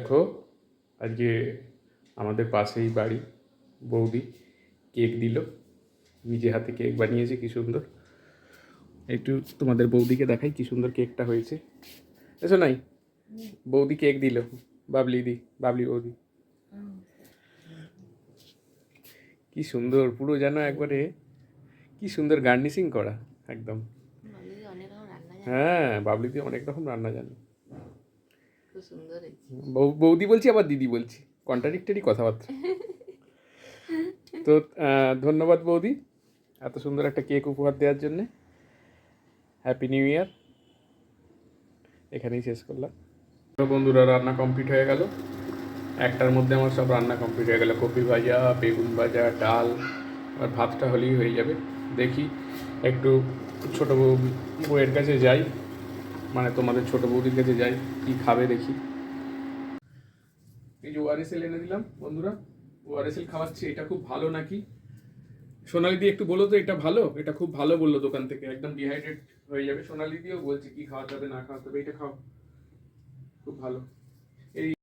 দেখো আজকে আমাদের পাশেই বাড়ি বৌদি কেক দিল, নিজে হাতে কেক বানিয়েছে, কি সুন্দর। একটু তোমাদের বৌদিকে দেখাই কি সুন্দর কেকটা হয়েছে। এসো নাই, বৌদি কেক দিল, বাবলি বৌদি, কি সুন্দর, পুরো যেন একবারে কি সুন্দর গার্নিশিং করা একদম। হ্যাঁ, বাবলি দিয়ে অনেক রকম রান্না জানে। বৌদি বলছি আবার দিদি বলছি, কন্ট্রাডিক্টরি কথাবার্তা। তো ধন্যবাদ বৌদি এত সুন্দর একটা কেক উপহার দেওয়ার জন্যে। Happy new year. এখানেই শেষ করলাম। বন্ধুরা, রান্না কমপ্লিট হয়ে গেল, একটার মধ্যে আমার সব রান্না কমপ্লিট হয়ে গেল। কপি ভাজা, বেগুন ভাজা, ডাল, আর ভাতটা হলেই হয়ে যাবে। দেখি একটু ছোটো বউয়ের কাছে যাই, মানে তোমাদের ছোটো বৌদির কাছে যাই, কি খাবে দেখি। এই যে ওআরএসএল এনে দিলাম বন্ধুরা, ওআরএসএল খাওয়াচ্ছি। এটা খুব ভালো নাকি? সোনালি দিয়ে একটু বলো তো, এটা ভালো? এটা খুব ভালো বললো দোকান থেকে, একদম ডিহাইড্রেট হয়ে যাবে। সোনালি দিয়েও বলছে কি খাওয়াতে হবে না খাওয়াতে হবে, এটা খাও, খুব ভালো। এই